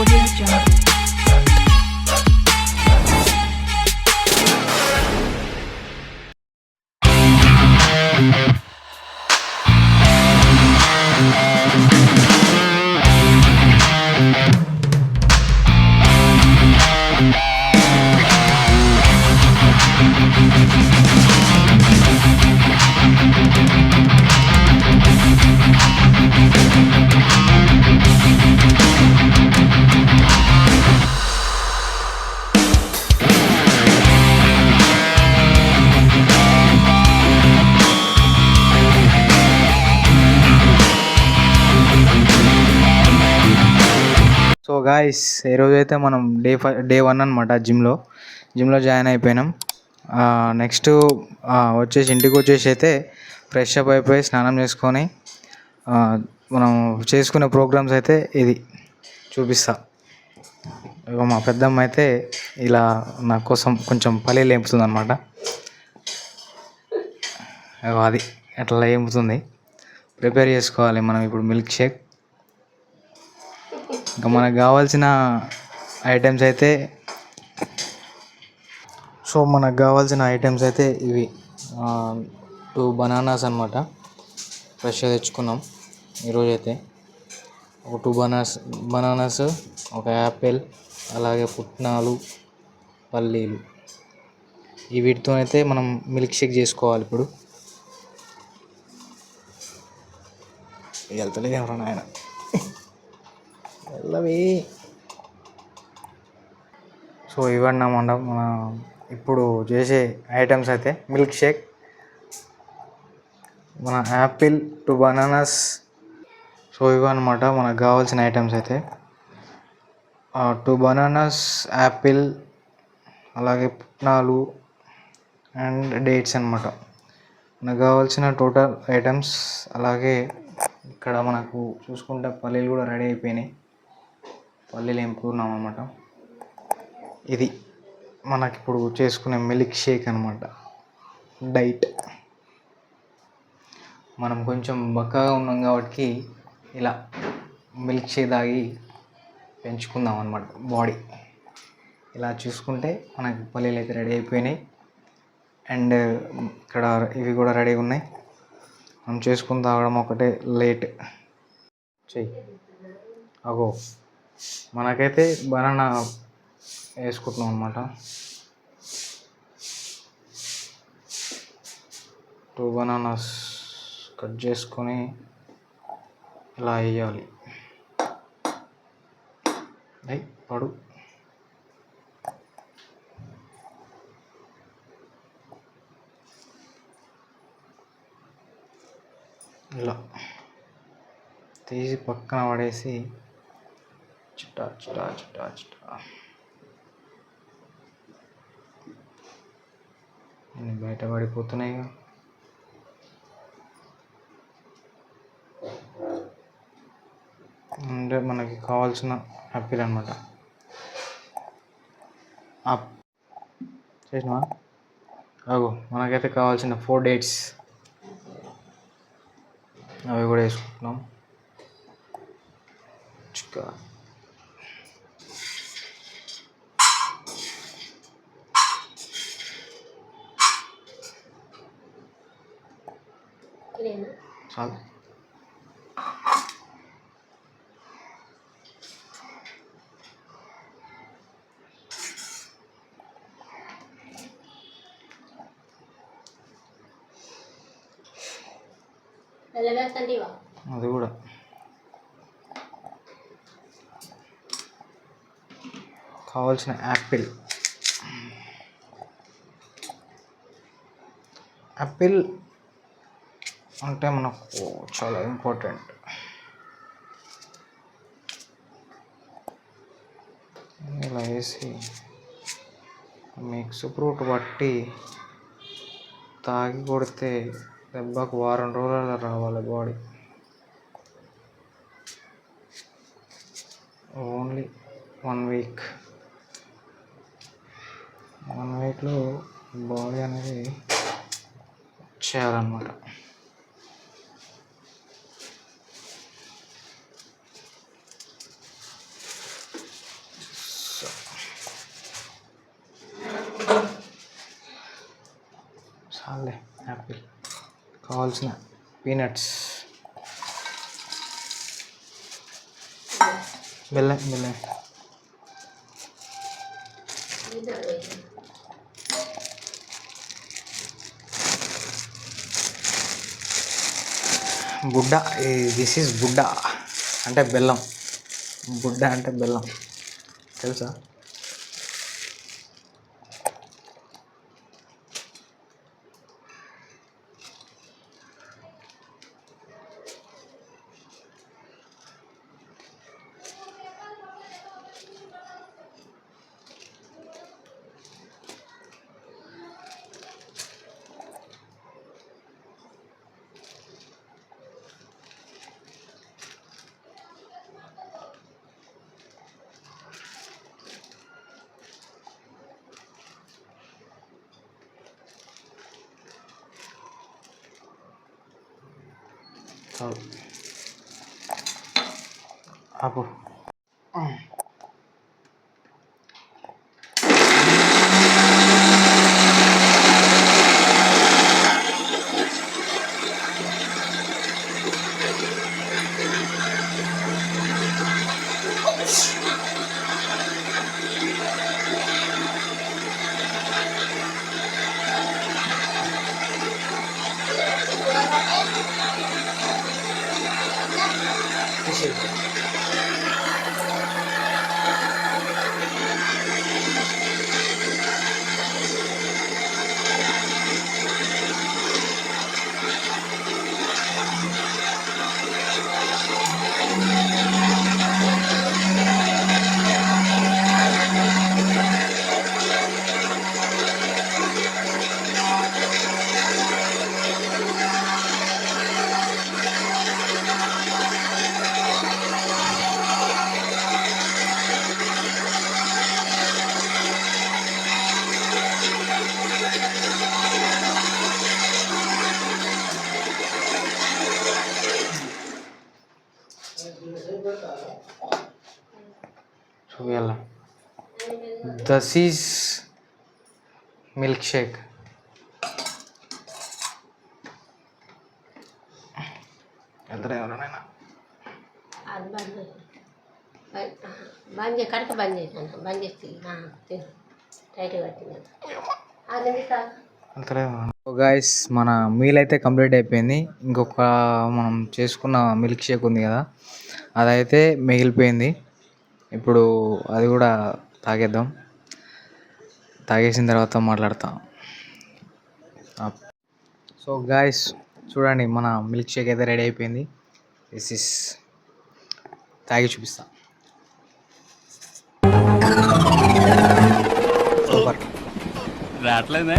Audio Jungle. So guys ఈరోజు అయితే మనం డే 1 అనమాట. జిమ్లో జాయిన్ అయిపోయినాం. నెక్స్ట్ వచ్చేసి ఇంటికి వచ్చేసి అయితే ఫ్రెష్ అప్ అయిపోయి స్నానం చేసుకొని మనం చేసుకునే ప్రోగ్రామ్స్ అయితే ఇది చూపిస్తా. ఇక మా పెద్దమ్మ అయితే ఇలా నా కోసం కొంచెం పల్లీలు వేపుతుంది అనమాట. అది అట్లా వేపుతుంది. ప్రిపేర్ చేసుకోవాలి మనం ఇప్పుడు మిల్క్ షేక్. ఇంకా మనకు కావాల్సిన ఐటమ్స్ అయితే ఇవి 2 బనానాస్ అనమాట. ఫ్రెష్గా తెచ్చుకున్నాం ఈరోజైతే. ఒక 2 బనానాస్, ఒక యాపిల్, అలాగే పుట్నాలు, పల్లీలు. ఈ వీటితో అయితే మనం మిల్క్ షేక్ చేసుకోవాలి. ఇప్పుడు వెళ్తలేదు ఎవరో నాయన వెళ్ళవి. సో ఇవన్నీ మన ఇప్పుడు చేసే ఐటమ్స్ అయితే మిల్క్ షేక్, మన యాపిల్, 2 బనానాస్. సో ఇవన్నమాట మనకు కావాల్సిన ఐటమ్స్ అయితే 2 బనానాస్, యాపిల్, అలాగే పుట్నాలు అండ్ డేట్స్ అనమాట. మనకు కావాల్సిన టోటల్ ఐటమ్స్. అలాగే ఇక్కడ మనకు చూసుకుంటే పల్లీలు కూడా రెడీ అయిపోయినాయి. పల్లీలు వేపుకున్నాం అనమాట. ఇది మనకిప్పుడు చేసుకునే మిల్క్ షేక్ అనమాట. డైట్ మనం కొంచెం బక్కగా ఉన్నాం కాబట్టి ఇలా మిల్క్ షేక్ తాగి పెంచుకుందాం అనమాట బాడీ. ఇలా చూసుకుంటే మనకి పల్లీలు అయితే రెడీ అయిపోయినాయి. అండ్ ఇక్కడ ఇవి కూడా రెడీగా ఉన్నాయి. మనం చేసుకుని తాగడం ఒకటే లేట్. చెయ్యి అగో మనకైతే బనానా వేసుకుంటున్నాం అనమాట. 2 బనానాస్ కట్ చేసుకొని ఇలా వేయాలి. పడు ఇలా తీసి పక్కన పడేసి చిటా చిటా చిటా చిటా బయట పడిపోతున్నాయి. అంటే మనకి కావాల్సిన యాపిల్ అనమాట. చేసినావా? అగో మనకైతే కావాల్సిన 4 డేట్స్ అవి కూడా వేసుకుంటున్నాం. చిక్కా చాలు. అది కూడా కావాల్సిన యాపిల్ అంటే మనకు చాలా ఇంపార్టెంట్. ఇలా వేసి మిక్స్ ఫ్రూట్ బట్టి తాగి కొడితే దెబ్బకు 1 వారం రోజులలో రావాలి బాడీ. Only 1 week. 1 వీక్లో బాడీ అనేది చేయాలన్నమాట. కావాల్సిన పీనట్స్, బెల్లం బెల్లం, బుడ్డ. దిస్ ఈజ్ బుడ్డ అంటే బెల్లం. బుడ్డ అంటే బెల్లం, తెలుసా? ఆపు. చూయాల. దస్ ఈజ్ మిల్క్ షేక్. వెళ్తారా ఎవరైనా? గైస్, మన మీల్ అయితే కంప్లీట్ అయిపోయింది. ఇంకొక మనం చేసుకున్న మిల్క్ షేక్ ఉంది కదా, అదైతే మిగిలిపోయింది. ఇప్పుడు అది కూడా తాగేద్దాం. తాగేసిన తర్వాత మాట్లాడతాం. సో గాయస్, చూడండి, మన మిల్క్ షేక్ అయితే రెడీ అయిపోయింది. దిస్ ఇస్ తాగి చూపిస్తా. సూపర్. రావట్లేదా?